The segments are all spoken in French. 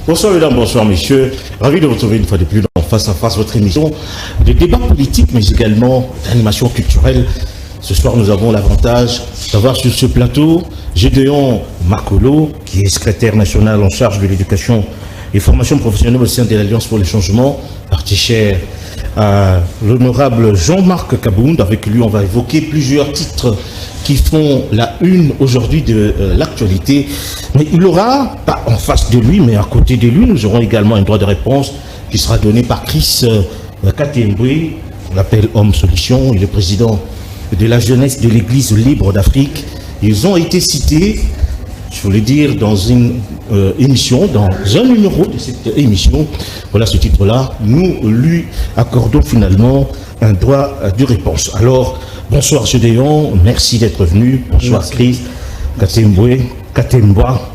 Bonsoir mesdames, bonsoir messieurs. Ravi de vous retrouver une fois de plus dans Face à Face, votre émission de débat politique, mais également d'animation culturelle. Ce soir, nous avons l'avantage d'avoir sur ce plateau Gédéon Makolo, qui est secrétaire national en charge de l'éducation et formation professionnelle au sein de l'Alliance pour le changement, parti cher à l'honorable Jean-Marc Kabound. Avec lui, on va évoquer plusieurs titres qui font la une aujourd'hui de l'actualité. Mais il aura, pas en face de lui, mais à côté de lui, nous aurons également un droit de réponse qui sera donné par Chris Katembwe, on l'appelle Homme Solution, il est président de la jeunesse de l'Église libre d'Afrique. Ils ont été cités, je voulais dire, dans une émission, dans un numéro de cette émission. Voilà ce titre-là. Nous lui accordons finalement un droit de réponse. Alors, bonsoir Gédéon, merci d'être venu. Bonsoir Chris Katembwe,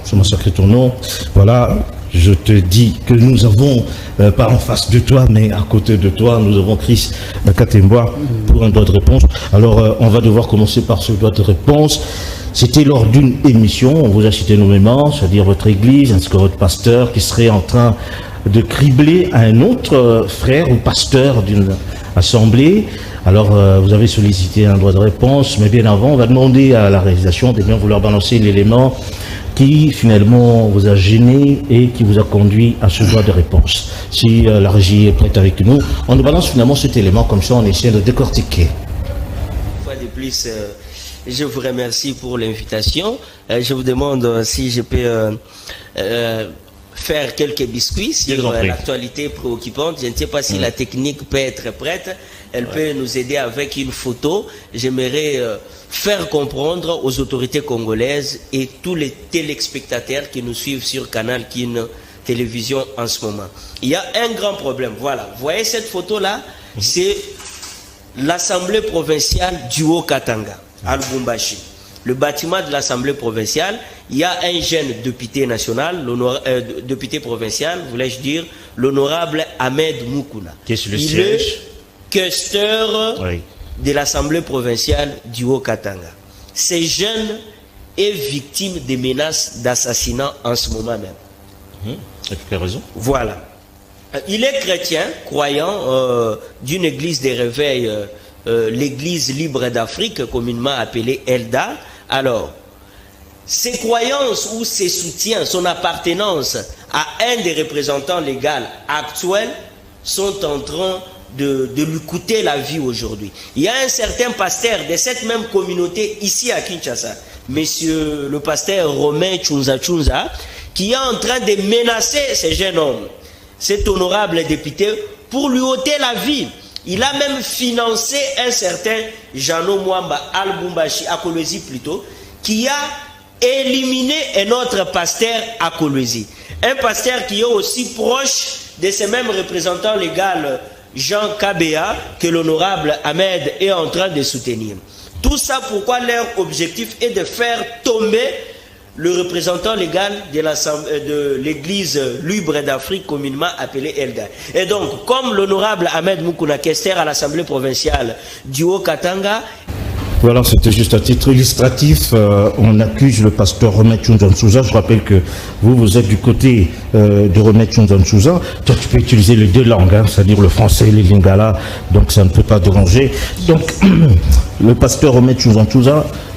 c'est mon sacré ton nom. Voilà, je te dis que nous avons, pas en face de toi, mais à côté de toi, nous avons Chris Katembwe pour un droit de réponse. Alors, on va devoir commencer par ce droit de réponse. C'était lors d'une émission, on vous a cité nommément, c'est-à-dire votre église, ainsi que votre pasteur, qui serait en train de cribler un autre frère ou pasteur d'une assemblée. Alors, vous avez sollicité un droit de réponse, mais bien avant, on va demander à la réalisation de bien vouloir balancer l'élément qui finalement vous a gêné et qui vous a conduit à ce droit de réponse. Si la régie est prête avec nous, on nous balance finalement cet élément, comme ça on essaie de décortiquer. Une fois de plus, je vous remercie pour l'invitation. Je vous demande si je peux faire quelques biscuits sur l'actualité préoccupante. Je ne sais pas si la technique peut être prête. Elle peut nous aider avec une photo. J'aimerais faire comprendre aux autorités congolaises et tous les téléspectateurs qui nous suivent sur Canal Kin Télévision en ce moment. Il y a un grand problème. Voilà. Vous voyez cette photo-là? C'est l'Assemblée provinciale du Haut-Katanga, à Lubumbashi. Le bâtiment de l'Assemblée provinciale, il y a un jeune député national, député provincial, voulais-je dire, l'honorable Ahmed Moukouna. Qu'est-ce le siège? Questeur de l'Assemblée provinciale du Haut-Katanga. Ce jeune est victime de menaces d'assassinat en ce moment même. Avec quelle raison? Voilà. Il est chrétien, croyant d'une église de réveil, l'église libre d'Afrique, communément appelée ELDA. Alors, ses croyances ou ses soutiens, son appartenance à un des représentants légaux actuels sont en train de lui coûter la vie aujourd'hui. Il y a un certain pasteur de cette même communauté ici à Kinshasa, monsieur le pasteur Romain Tchunza, qui est en train de menacer ce jeune homme, cet honorable député, pour lui ôter la vie. Il a même financé un certain Jano Mwamba Al-Bumbashi, à Kolwezi plutôt, qui a éliminé un autre pasteur à Kolwezi. Un pasteur qui est aussi proche de ce même représentant légal Jean Kabea que l'honorable Ahmed est en train de soutenir. Tout ça pourquoi leur objectif est de faire tomber le représentant légal de l'église libre d'Afrique, communément appelée ELDA. Et donc, comme l'honorable Ahmed Moukouna, questeur à l'Assemblée provinciale du Haut-Katanga. Voilà, c'était juste à titre illustratif. On accuse le pasteur Romain Tchunza. Je rappelle que vous êtes du côté de Romain Tchunza. Toi, tu peux utiliser les deux langues, hein, c'est-à-dire le français et les lingala, donc ça ne peut pas déranger. Donc, le pasteur Romain Tchunza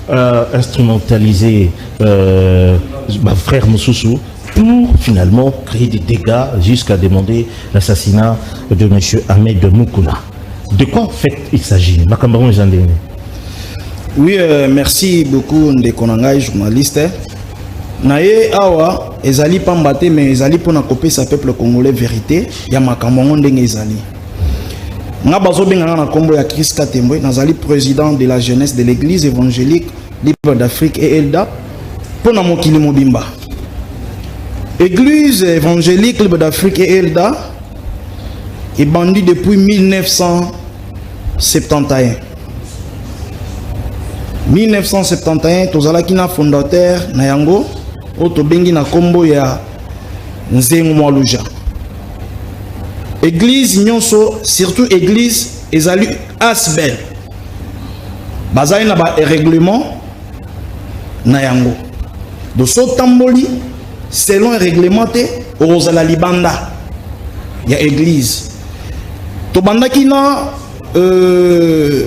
a instrumentalisé ma frère Moussoussou pour finalement créer des dégâts jusqu'à demander l'assassinat de M. Ahmed Moukouna. De quoi en fait il s'agit? Makambaron Jandéné. Oui, merci beaucoup Ndekonangai, journaliste. Naye awa ezali pambate mais ezali pona kopé sa peuple congolais vérité ya makambo ndenge ezali. Nga bazo benga na kombo ya Chris Katembwe, nazali président de la jeunesse de l'église évangélique libre d'Afrique et ELDA pona mokili mobimba. Église évangélique libre d'Afrique et ELDA est bandit depuis 1971. 1971 tozalaki na fondateur na yango oto bengi na kombo ya Nzengu Mwaluja. Église nyonso, surtout église ezali asbel bazali na ba règlement na yango. Donc so tamboli selon réglementé ozala libanda ya église to bandaki na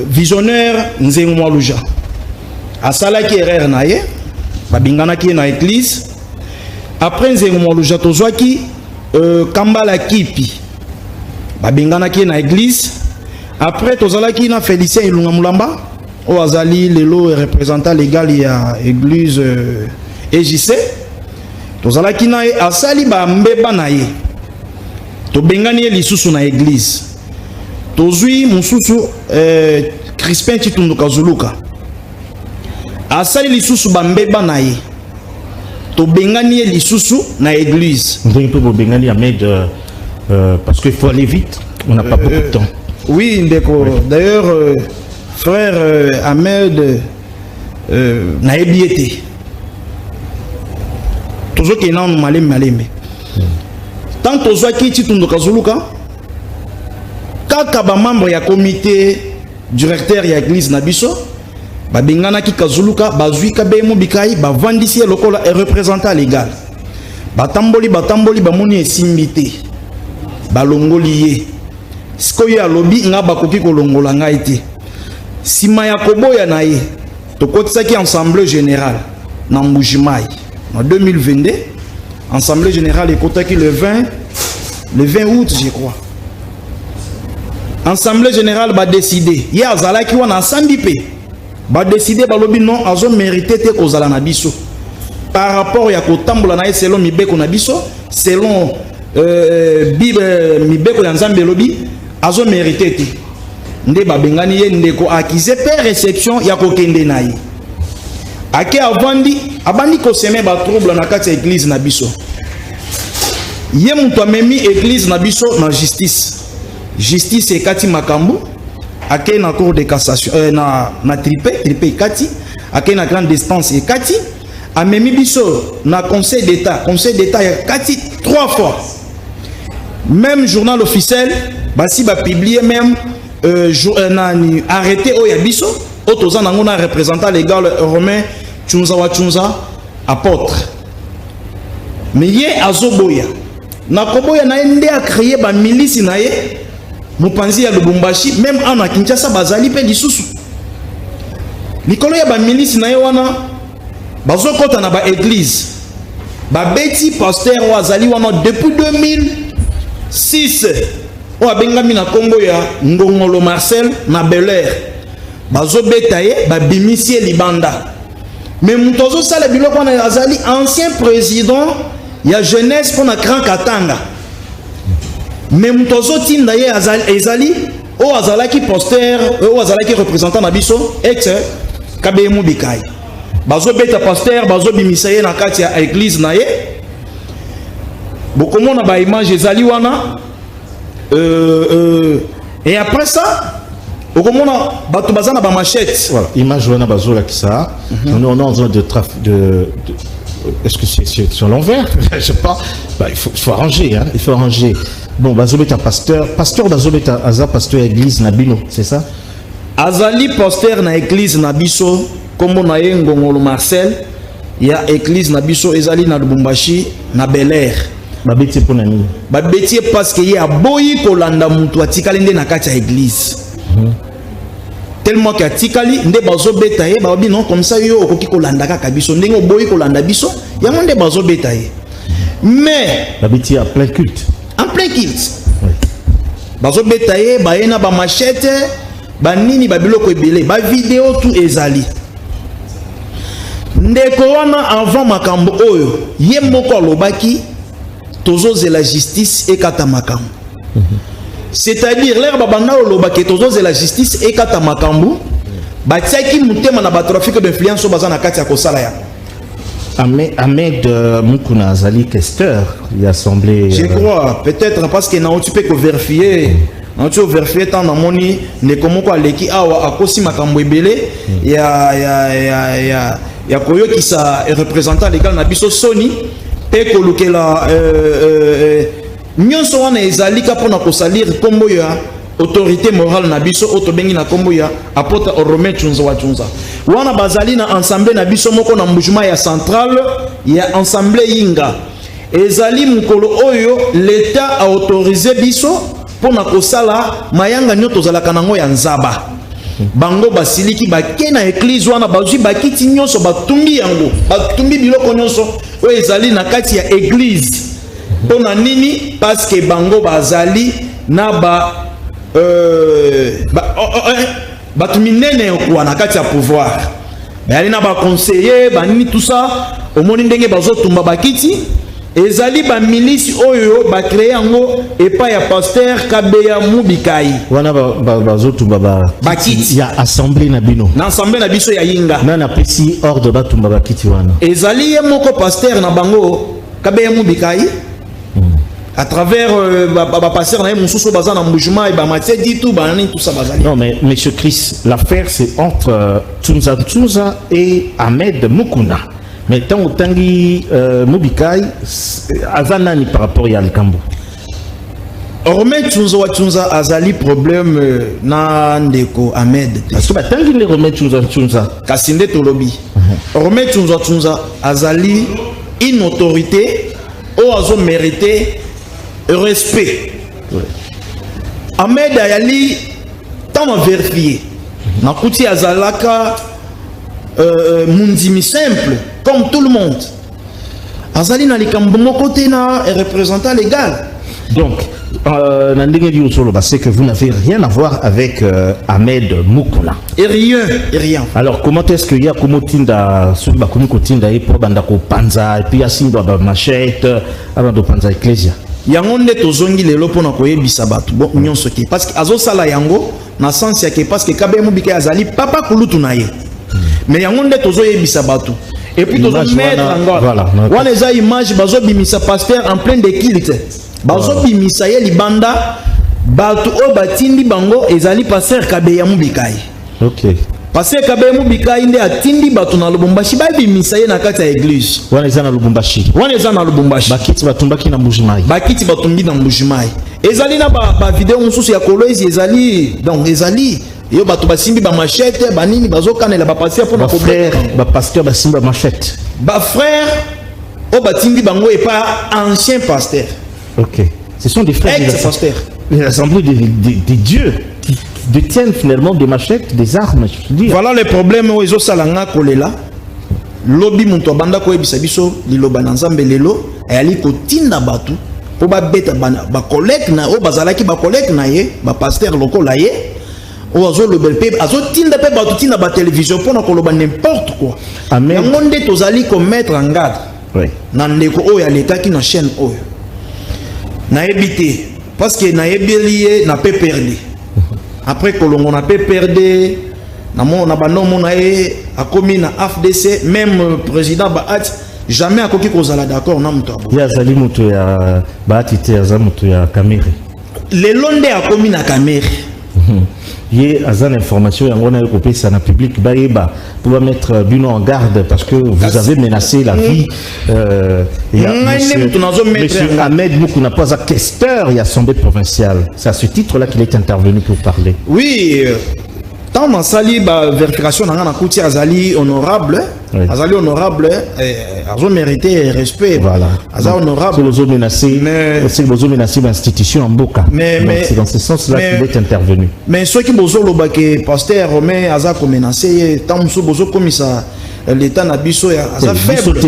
visionnaire Nzengo Mwaluja asalaki erreur na ye babinganaki na église après Nzengo Mwaluja tozwaki Kambala Kipi babinganaki na église après tozalaki na Félicien Ilunga Mulamba o azali lelo représentant légal ya église EJC tozalaki na ye asali ba mbeba na ye tobengani ye lisusu na église tozwi mususu Crispin Chitunduka Zuluka asali lisusu ba mbeba na ye tobengani ye lisusu na église on peut bengani Ahmed parce qu'il faut aller vite, on n'a pas beaucoup de temps. Oui, d'accord. Oui. D'ailleurs, frère Ahmed n'a ébiété. Toujours qu'il y a un malé. Tant que tu as quitté ton Kazuluka, quand tu as membre du comité directeur de l'église Nabiso, Babingana ki Kazuluka, Bazui Kabemo Bikai, Bavandisi lokola est représentant légal. Batamboli, Bamoni est simbité. Balongoliye sikoyo ya lobi nga bakoki kolongola ngai te sima ya koboya na ye tokotisaki assemblée générale na Mbujimai en 2022 assemblée générale ekotaki le 20 août je crois assemblée générale ba décider ye azalaki wana asambi pe ba décider balobi non azo mérité te kozala na biso par rapport ya kotambola na ye selon mibeko na biso selon Bible mibeko ya Nzambe lobi azo mérité te nde babengani ye ndeko akize pe réception ya kokende na ye ake abandi ko seme ba trouble na kati ya église na biso ye mutu amemi église na biso na justice ekati makambo ake na cour de cassation na tripe ekati ake na grande distance ekati amemi biso na conseil d'état ekati 3 fois. Même journal officiel, basi ba publié même arrêté au Yabiso, autozan a représentant légal romain Tchunza apôtre. Mais yé azoboya. Na koboya na ende a créé ba milice na ye, Mupanzi ya Lubumbashi, même en Kinshasa bazali pe lisusu. Likolo ya ba milice na ye wana bazo kota na ba église. Ba beti pasteur wa azali wana depuis 2006 o abengami na Congo ya Ngongolo Marcel na Belair bazo betaye babimisi libanda mais mutozo sala biloko wana azali ancien président ya jeunesse pour na Grand Katanga mais mutozo tinda ye azali o azalaki pasteur o azalaki représentant na biso ex Kabemu Bikai bazo beta pasteur bazo bimisa ye na kati ya église na ye beaucoup de ba image ezali wana et après ça beaucoup monde bato bazana ba machette voilà image wana bazola qui ça on est en train de est-ce que c'est sur l'envers je sais pas bah, il faut arranger hein il faut arranger bon bazobeta pasteur bazobeta aza pasteur église na bino c'est ça azali pasteur na église na biso kombo na ye Ngongolo Marcel ya église na biso ezali na Lubumbashi na Belair babeti pour nani babeti parce que ya boyi kolanda mutu atikali nde na kati ya église tellement que atikali nde bazo beta ye babi non comme ça yo okoki kolanda kaka biso ndenge boyi kolanda biso yango nde bazo beta ye mais babeti en plein culte oui. Bazo beta ye bayena ba machette ba nini ba biloko ebele ba vidéo tout ezali ndeko wana avant makambo oyo ye moko alobaki tozo la justice et kata makambo c'est-à-dire l'air babanda olobaki tozo la justice et kata makambo batiaki mutema na ba trafic d'influence bazana kati ya kosala ya Ahmed Mukuna Azali questeur il a semblé je crois peut-être parce que na tu peux vérifier on tu vérifier tant na moni ne comment quoi leki awa akosi makambo ebele ya koyo qui sa représentant légal na biso Sony pe kolukela nyonso wana ezalika pona kosalir kombo ya autorité morale na biso otobengi na kombo ya apôtre Romain Tchunza wana bazali na ensemble na biso moko na Mbujima ya centrale ya ensemble yinga ezali mukolo oyo l'État a autorisé biso pour na kosala mayanga nyoto zalaka nango ya nzaba. Bango basiliki bake na église wana bazwi bakiti nyonso batumbi yango batumbi biloko nyonso oyo ezali na kati ya église pona nini parce que bango bazali na batumi nene okuwa na kati ya pouvoir bayali na baconseiller banini tout ça omoni ndenge bazotumba bakiti ezali ba milisi oyo ba créer yango epa ya pasteur Kabeya Mubikai wana bazotumba bakiti ya assemblée na bino na assemblée na biso ya yinga na pesi ordre batumba bakiti wana ezali ye moko pasteur na bango Kabeya Mubikai à travers ba pasteur na mususu bazana mbujuma et ba matie ditu banani tout ça bazali. Non mais monsieur Chris, l'affaire c'est entre Tsunza et Ahmed Mukuna. Mais tant Tangi Mubikai azanani par rapport à Likambo. Hormet Tsunza azali problème na ndeko Ahmed. Parce que tangi le remet Tsunza Kasinde tolobi. Hormet Tsunza azali une autorité ou azo mérité respect. Ouais. Ahmed Ayali tant vérifié. Na kuti azalaka mundimi simple comme tout le monde. Azali na likambo moko te na représentant légal. Donc c'est que vous n'avez rien à voir avec Ahmed Mukuna. Et rien. Alors comment est-ce qu'il y a Komotinda sur Bakomi Kotinda et pour Bandako Panza et puis Asimba Machette avant de Panza Ecclesia. Yango nde tozongi lelo pona koyebisa bato bon nyonso ke parce que azosala yango na sens ya ke parce que Kabeya Mubikai azali papa kulutu na ye. Mais yango nde tozoyebisa bato. Et puis tozo mettre encore. Voilà. Wana eza image bazo bimisa pasteur en plein de culte. Bazo bimisa ye libanda bato o batindi bango ezali pasteur Kabeya Mubikai. OK. Pasteur Kabeya Mubikai nde atindi bato na Lubumbashi ba bimisa ye na kati ya église. Wana eza na Lubumbashi. Bakiti batumbaki na Mbujimai. Bakiti batumbi na Mbujimai. Ezali na ba vidéo mususu ya kolwezi ezali donc ezali yo bato basimbi ba machette banini bazokanela ba pasteur pour na frère ba pasteur basimbi ba machette. Ba frère o batindi bango et pas ancien pasteur. OK. Ce sont des frères ex-pasteurs. L'assemblée des dieux qui détiennent finalement des machettes, des armes, je veux dire. Voilà le problème où ils ont salanga kolela. Lobby muntu banda ko ebisa biso liloba na Nzambe lelo ayali kotinda batu po ba beta ba collègue na o bazalaki ba collègue na ye ba pasteur lokola ye o azo lobel pe azo tinda pe batu tinda ba télévision pour na koloba n'importe quoi. Amen. Yango nde tozali ko mettre en garde. Oui. Na ndeko oyo alekaki na chaîne oyo. Na ebité parce que na ebeli na pe perdre. Après kolongo na pe perdre na banomo na ye akomi na AFDC même président Baat jamais akoki kozala d'accord na muto abo. Ya zali muto ya Baat ite ya muto ya Kamere. Le londe akomi na Kamere. Yé azan information yango na kopesa na public baeba pour mettre Bino en garde parce que vous avez menacé la vie monsieur Ahmed Mukuna pas un questeur et assemblée provinciale. C'est à ce titre-là qu'il est intervenu pour parler. Oui, tant dans sali ba vérification na kuti azali honorable, oui. Azali honorable, azo mérité respect. Voilà. Azali honorable. C'est les menacés, c'est les menacés d'institution en Boka. Mais c'est dans ce sens-là qu'il est intervenu. Mais ceux qui bozo loba que pasteur Romain aza ko menacé, tant muso bozo komisa l'état na biso ya aza faible.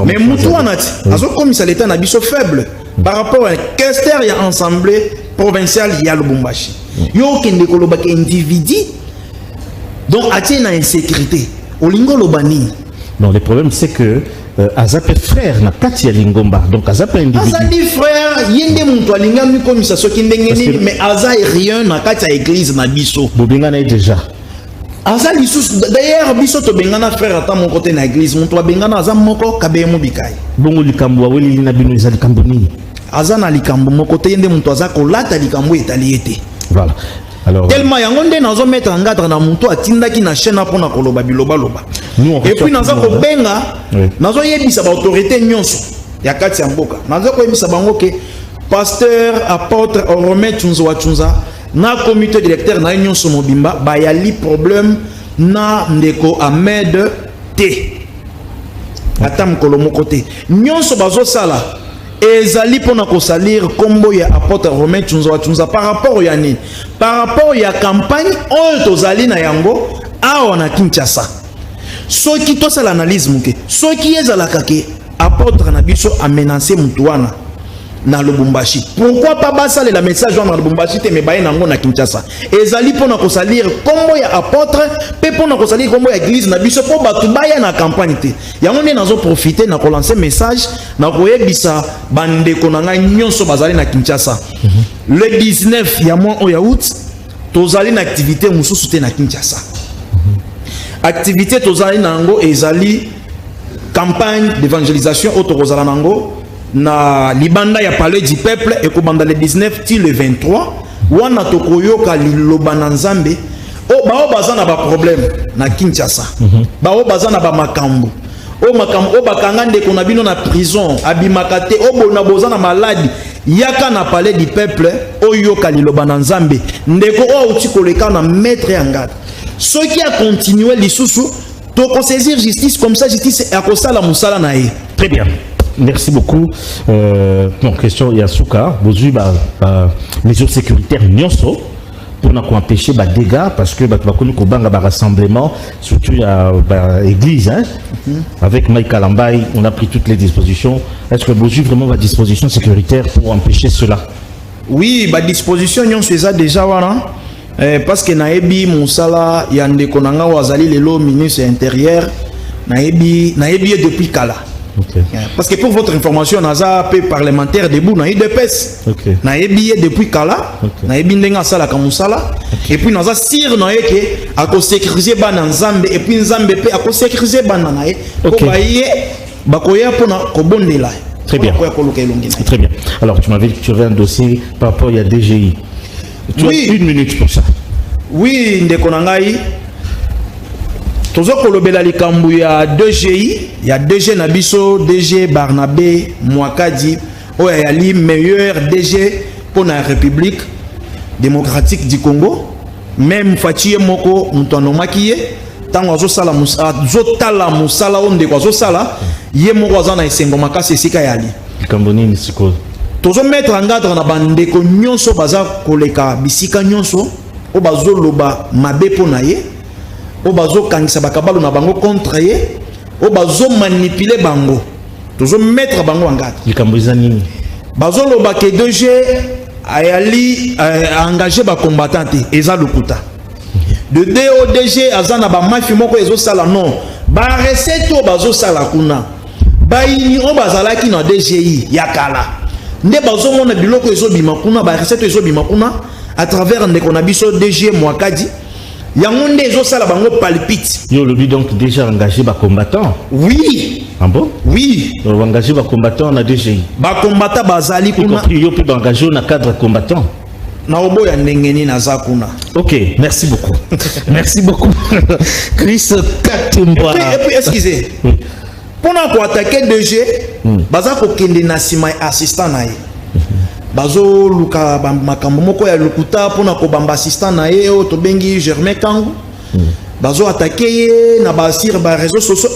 Mais mutu anati azo komisa l'état na biso faible par rapport à questeur ya assemblée provinciale ya Lubumbashi. Yo kende koloba ke individu donc atien na insécurité olingo lobani. Non, le problème c'est que Azap est frère na kati ya Lingomba donc Azap est individu. Azali frère yende muntu alinga mi komisa soki ndengeni mais Aza rien na kati ya église na biso. Bobinga na déjà. Azali sous d'ailleurs biso to bengana frère ata mon côté na église muntu bengana Aza moko Kabeya Mubikai. Bongo likambo weli na bino ezali likambo nini? Aza na likambo moko te yende muntu aza kolata likambo etali ete. Voilà. Alors tellement yangonde nazo mettre en garde na muntu atindaki na chaîne pour na koloba biloba loba. Et puis nazo ko benga nazo yebisa ba autorité nyonso ya kati ya mboka. Nazo ko yebisa bango ke pasteur apôtre Romain Tsunza na comité directeur na nyonso mobimba ba yali problème na ndeko Ahmed T. ata mokolo moko te nyonso bazosala ezali pona kosalir kombo ya apôtre Romain Tshunza par rapport ya nini par rapport ya campagne oyo tozali na yango awa na Kinshasa soki tosala analyse muke soki ezalaka ke apôtre na biso a menacé mutu wana na Lubumbashi. Pourquoi pas basaler la message dans Lubumbashi te me baye nango na Kinshasa. Ezali pona ko salir kombo ya apôtre pe pona ko salir kombo ya église na biso po batu baya na campagne te. Yango ne nazo profiter na ko lancer message na ko yebisa bande ko nanga nyonso bazali na Kinshasa. Le 19 ya mois o ya août tozali na activité mususu te na Kinshasa. Activité tozali nango ezali campagne d'évangélisation autokozala nango na libanda ya palais du peuple et kobanda le 19 ti le 23 wana tokoyoka liloba na Nzambe o bao bazana ba problème na Kinshasa bao bazana ba makambo o makambo o bakanga ndeko na bino na prison abimaka te o bona bozana maladi yaka na palais du peuple o yoka liloba na Nzambe ndeko o uti koleka na maître en garde ceux qui a continué lisusu to ko saisir justice comme ça justice a ko sala musala na ye. Très bien. Merci beaucoup. Mon question Yasuka, vous avez mesures sécuritaires nyonso pour empêcher les dégâts parce que bah connu qu'on banga rassemblement surtout à l'église hein avec Mike Kalambay on a pris toutes les dispositions. Est-ce que vous avez vraiment la disposition sécuritaire pour empêcher cela? Oui, bah disposition nyonso eza déjà voilà parce que naebi musala yande konanga wazali lelo ministre intérieur naebi depuis kala. Okay. Parce que pour votre information, naza peu parlementaire debout na IDPS. Okay. Na ebiye depuis kala, na ebi ndenga sala kamusala. Et puis naza sir na yeke ako sécuriser bana Nzambe et puis Nzambe pe ako sécuriser bana na ye. Ko baye bakoya pona ko bondela. Très bien. Très bien. Alors tu m'avais dit que tu avais un dossier par rapport à DGI. Tu as 1 minute pour ça. Oui, ndeko nangai. Tozo kolobela likambu ya DGI, ya DG Nabiso, DG Barnabé Mwakadi, oya yali meilleur DG pour la République démocratique du Congo. Même Fatie Moko Moutono Makiye, tant ozo sala zotala musala onde kwa sala, ye moko azana esengo makasi sika yali. Likamboni nisiko. Tozo mettre en garde na bandeko nyonso baza koleka bisika nyonso, o bazo loba mabe pona ye. O bazo kangisa bakabalo na bango contre ye o bazo manipuler bango tozo mettre bango en garde likambo nini bazo loba ke DG ayali engagé ba combattant eza lukuta de DODG azana ba mafi moko ezo sala non ba recette o bazo sala kuna ba ini o bazalaki na DGI yakala nde bazo mona biloko ezo bima kuna ba recette ezo bima kuna à travers ndeko na biso DG Mwakadi. Yangonde ezo sala bango palpite. Yo le but donc déjà engagé ba combattant. Oui. Ah bon? Oui. Engagé ba combattant na DGI. Ba combattant bazali kuna. Yo peut engagé na cadre combattant. Na obo ya ndengeni na zakuna. OK, merci beaucoup. Merci beaucoup. Chris Katumba. Et puis excusez. Pona ko attaquer DG, baza ko kende na sima assistant na ye. Bazo luka makambo moko ya lukuta pona ko bamba assistant na ye o to bengi Germain Kangu. Bazo attaquer na basir ba réseaux sociaux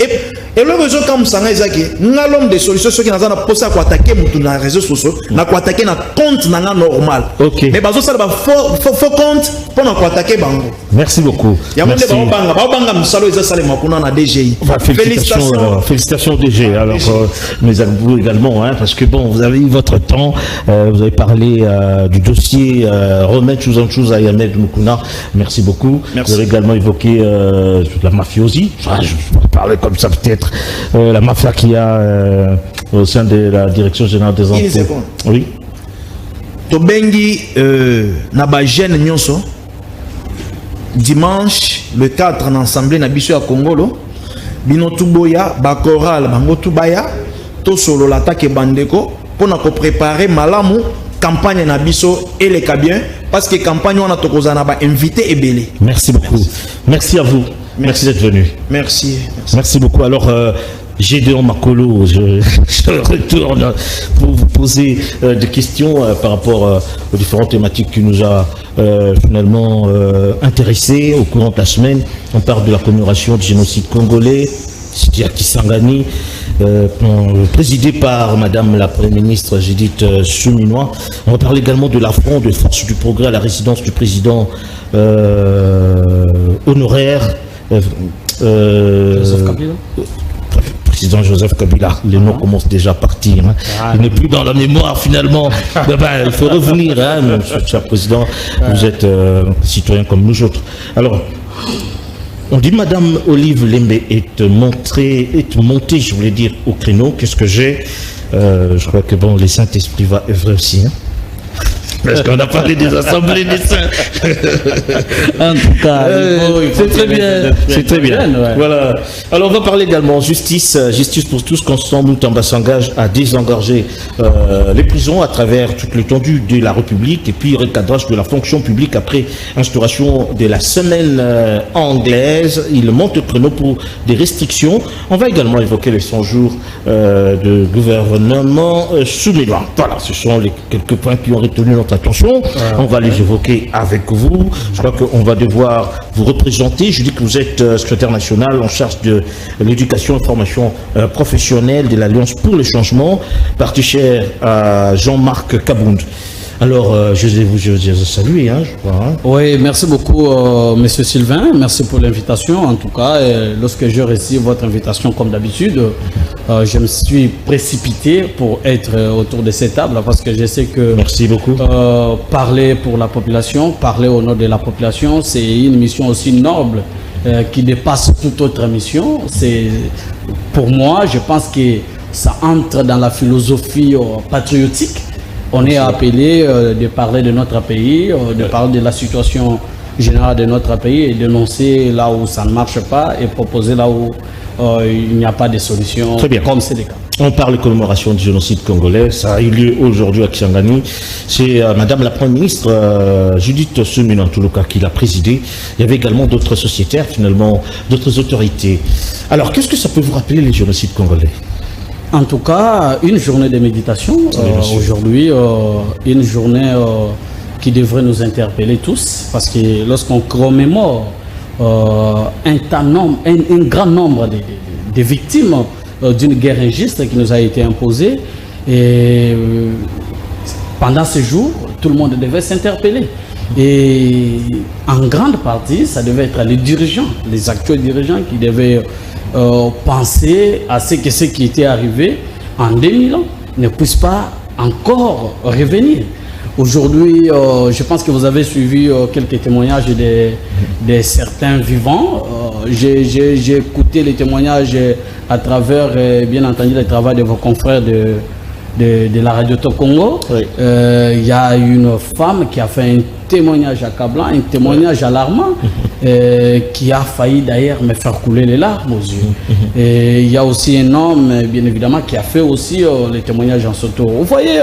et le réseau comme sanga ezaki ngalom de solutions ceux qui nazana posa ko attaquer mutu na réseaux sociaux na ko attaquer na compte na normal. OK. Mais bazo sala ba faux compte pona ko attaquer bango. Merci beaucoup. Merci. Ba banga musalo eza sale makuna na DGI. Félicitations DG. Alors mais à vous également hein, parce que bon vous avez eu votre temps, vous avez parlé du dossier Romain Tshunza et Ahmed Mukuna. Merci beaucoup. Merci. Vous avez également évoqué la mafiosie. Enfin, je parlais comme ça peut-être la mafia qu'il y a au sein de la direction générale des impôts. Oui. Tobengi naba jeune nyonso dimanche le 4 en assemblée na biso ya Kongolo bino tuboya ba choral bango tubaya to solo l'attaque bandeko pona ko préparer malamu campagne na biso et les bien parce que campagne on a tokozana ba invité ebele. Merci beaucoup. Merci à vous. Merci d'être venu. Merci. Merci beaucoup. Alors Gédéon Makolo, je retourne pour vous poser des questions par rapport aux différentes thématiques qui nous a finalement intéressés au courant de la semaine. On parle de la commémoration du génocide congolais, Sidi Kisangani. présidé par Madame la Première ministre Judith Suminwa. On va parler également de l'affront de Force du Progrès à la résidence du président honoraire Joseph Kabila. Président Joseph Kabila. Les noms commencent déjà à partir. Hein. Il n'est plus dans la mémoire finalement. Il faut revenir, hein, monsieur cher président. Vous êtes citoyen comme nous autres. Alors, on dit Madame Olive Lembe est montée, je voulais dire, au créneau. Qu'est-ce que j'ai je crois que bon, les Saint-Esprit va œuvrer aussi. Hein. Parce qu'on a parlé des assemblées des saints. En tout cas, c'est très bien. C'est très bien. Ouais. Voilà. Alors on va parler également justice pour tous. Constant Moutamba s'engage à désengorger les prisons à travers toute l'étendue de la République et puis recadrage de la fonction publique après instauration de la semaine anglaise. Il monte au créneau pour des restrictions. On va également évoquer les 100 jours de gouvernement Soumédois. Voilà, ce sont les quelques points qui ont retenu notre attention. On va les évoquer avec vous. Je crois qu'on va devoir vous représenter. Je dis que vous êtes secrétaire national en charge de l'éducation et formation professionnelle de l'Alliance pour le changement, parti cher à Jean-Marc Kabound. Alors, je vais vous saluer, hein, je crois. Hein. Oui, merci beaucoup, Monsieur Sylvain. Merci pour l'invitation. En tout cas, lorsque j'ai reçu votre invitation, comme d'habitude, je me suis précipité pour être autour de cette table parce que je sais que merci beaucoup. Parler pour la population, parler au nom de la population, c'est une mission aussi noble qui dépasse toute autre mission. C'est, pour moi, je pense que ça entre dans la philosophie patriotique. On est appelé de parler de notre pays, de parler de la situation générale de notre pays et dénoncer là où ça ne marche pas et proposer là où il n'y a pas de solution. Très bien. Comme c'est le cas. On parle de commémoration du génocide congolais. Ça a eu lieu aujourd'hui à Kisangani. C'est Madame la Première ministre Judith Suminwa, en tout cas, qui l'a présidé. Il y avait également d'autres sociétaires, finalement, d'autres autorités. Alors, qu'est-ce que ça peut vous rappeler, les génocides congolais ? En tout cas, une journée de méditation aujourd'hui, une journée qui devrait nous interpeller tous, parce que lorsqu'on commémore un grand nombre de victimes d'une guerre injuste qui nous a été imposée, et pendant ce jour, tout le monde devait s'interpeller. Et en grande partie, ça devait être les dirigeants, les actuels dirigeants qui devaient penser à ce qui était arrivé en 2000 ans ne puisse pas encore revenir. Aujourd'hui, je pense que vous avez suivi quelques témoignages de certains vivants. J'ai écouté les témoignages à travers, bien entendu, le travail de vos confrères de la radio Congo. Oui. Y a une femme qui a fait un témoignage accablant, un témoignage alarmant, qui a failli d'ailleurs me faire couler les larmes aux yeux. Et il y a aussi un homme, bien évidemment, qui a fait aussi les témoignages en son tour. Vous voyez,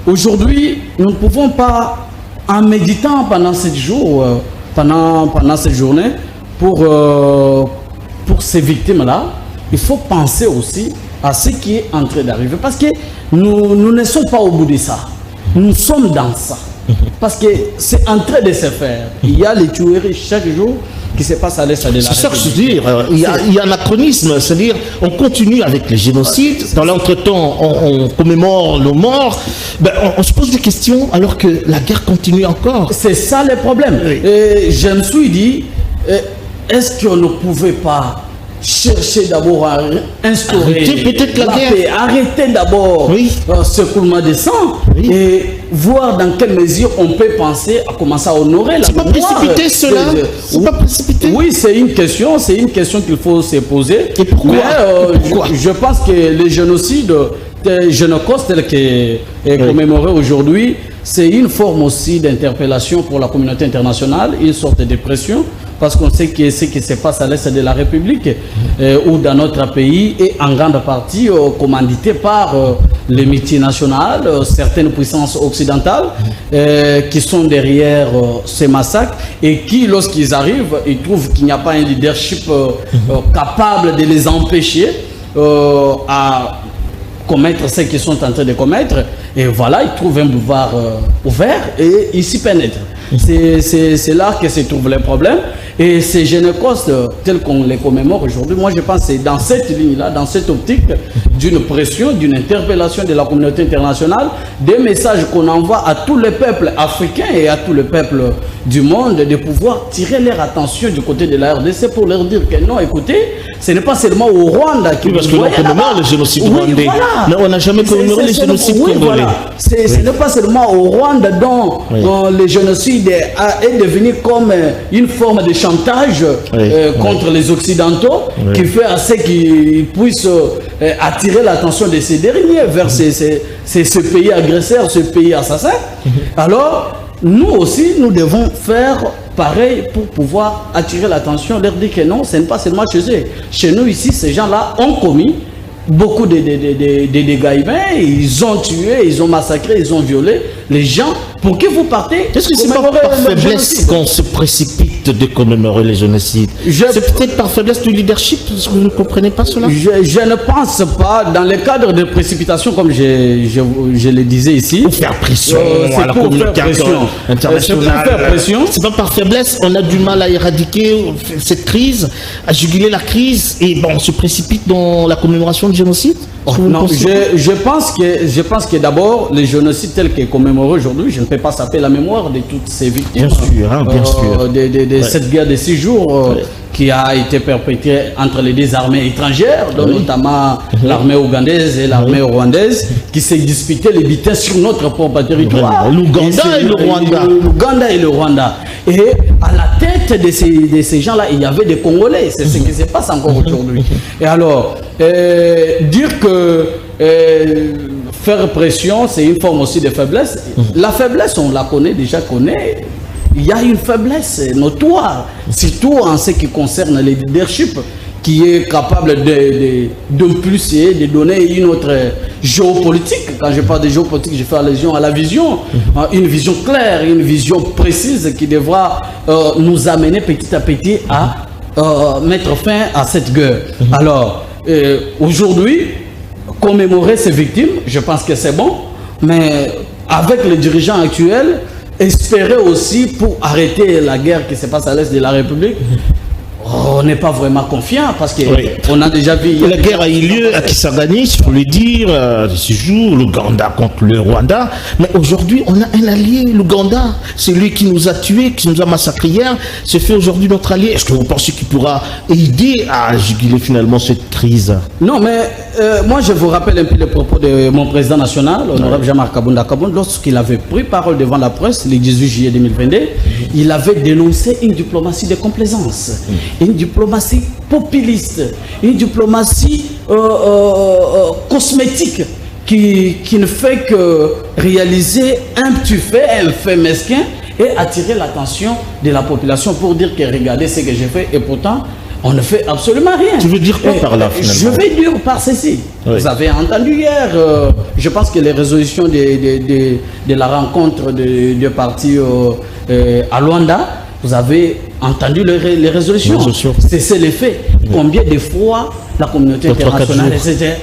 aujourd'hui, nous ne pouvons pas, en méditant pendant 7 jours, pendant cette journée, pour ces victimes-là, il faut penser aussi à ce qui est en train d'arriver. Parce que nous ne sommes pas au bout de ça. Nous sommes dans ça. Parce que c'est en train de se faire. Il y a les tueries chaque jour qui se passent à l'est de la République. C'est ça que je veux dire. Il y a un anachronisme. C'est-à-dire, on continue avec les génocides. Dans l'entretemps, on commémore nos morts. Ben, on se pose des questions alors que la guerre continue encore. C'est ça le problème. Oui. Et je me suis dit, est-ce qu'on ne pouvait pas chercher d'abord à instaurer peut-être la guerre. paix, arrêter d'abord ce coulement de sang et voir dans quelle mesure on peut penser à commencer à honorer la mémoire. C'est pas précipité cela. C'est pas précipité. Oui, c'est une question qu'il faut se poser. Et pourquoi, je pense que les génocides, Génocos tel que est commémoré aujourd'hui, c'est une forme aussi d'interpellation pour la communauté internationale, une sorte de pression. Parce qu'on sait que ce qui se passe à l'est de la République ou dans notre pays est en grande partie commandité par les multinationales, certaines puissances occidentales qui sont derrière ces massacres et qui, lorsqu'ils arrivent, ils trouvent qu'il n'y a pas un leadership capable de les empêcher à commettre ce qu'ils sont en train de commettre. Et voilà, ils trouvent un boulevard ouvert et ils s'y pénètrent. C'est là que se trouve le problème. Et ces Génocostes, tels qu'on les commémore aujourd'hui, moi je pense que c'est dans cette ligne-là, dans cette optique d'une pression, d'une interpellation de la communauté internationale, des messages qu'on envoie à tous les peuples africains et à tous les peuples du monde, de pouvoir tirer leur attention du côté de la RDC pour leur dire que non, écoutez, ce n'est pas seulement au Rwanda qui parce qu'on commémore le génocide rwandais. Voilà. Mais on n'a jamais commémoré le génocide congolais. Voilà. Ce n'est pas seulement au Rwanda dont le génocide est devenu comme une forme de chantage contre les Occidentaux qui fait à ce qu'ils puissent attirer l'attention de ces derniers vers ce pays agresseur, ce pays assassin. Alors, nous aussi, nous devons faire pareil pour pouvoir attirer l'attention, leur dire que non, ce n'est pas seulement chez eux. Chez nous ici, ces gens-là ont commis beaucoup de dégâts humains, ils ont tué, ils ont massacré, ils ont violé les gens. Pour que vous partez? Est-ce que c'est pas par faiblesse qu'on se précipite de commémorer les génocides? C'est peut-être par faiblesse du leadership, parce que vous ne comprenez pas cela? Je ne pense pas. Dans le cadre de précipitation, comme je le disais ici, pour faire pression à la communauté internationale. C'est pas par faiblesse, on a du mal à éradiquer cette crise, à juguler la crise, et bon, on se précipite dans la commémoration du génocide? Non, je pense que d'abord, les génocides tels qu'ils commémorent aujourd'hui, je ne peux pas saper la mémoire de toutes ces victimes. Bien sûr, hein, bien sûr. De cette guerre de 6 jours qui a été perpétrée entre les deux armées étrangères, donc notamment l'armée ougandaise et l'armée rwandaise, qui s'est disputé les butins sur notre propre territoire. L'Ouganda et le Rwanda. L'Ouganda et le Rwanda. Et à la tête de ces gens-là, il y avait des Congolais. C'est ce qui se passe encore aujourd'hui. Et alors, dire que faire pression, c'est une forme aussi de faiblesse. La faiblesse, on la connaît déjà, il y a une faiblesse notoire, surtout en ce qui concerne le leadership, qui est capable d'impulser, de donner une autre géopolitique. Quand je parle de géopolitique, je fais allusion à la vision, une vision claire, une vision précise qui devra nous amener petit à petit à mettre fin à cette guerre. Alors, aujourd'hui, commémorer ces victimes, je pense que c'est bon, mais avec les dirigeants actuels, espérer aussi pour arrêter la guerre qui se passe à l'est de la République, on n'est pas vraiment confiant parce qu'on a déjà vu... La guerre a eu lieu à Kisangani, il faut le dire, ce jour, l'Ouganda contre le Rwanda. Mais aujourd'hui, on a un allié, l'Ouganda. C'est lui qui nous a tués, qui nous a massacrés hier. C'est fait aujourd'hui notre allié. Est-ce que vous pensez qu'il pourra aider à juguler finalement cette crise? Non, mais moi, je vous rappelle un peu les propos de mon président national, l'honorable Jean-Marc Kabunda Kabound, lorsqu'il avait pris parole devant la presse le 18 juillet 2022, il avait dénoncé une diplomatie de complaisance. Une diplomatie populiste, une diplomatie cosmétique qui ne fait que réaliser un petit fait, un fait mesquin et attirer l'attention de la population pour dire que regardez ce que j'ai fait et pourtant on ne fait absolument rien. Tu veux dire quoi par là finalement? Je vais dire par ceci. Vous avez entendu hier, je pense que les résolutions de la rencontre des partis à Luanda, vous avez entendu les résolutions. C'est les faits. Combien de fois la communauté internationale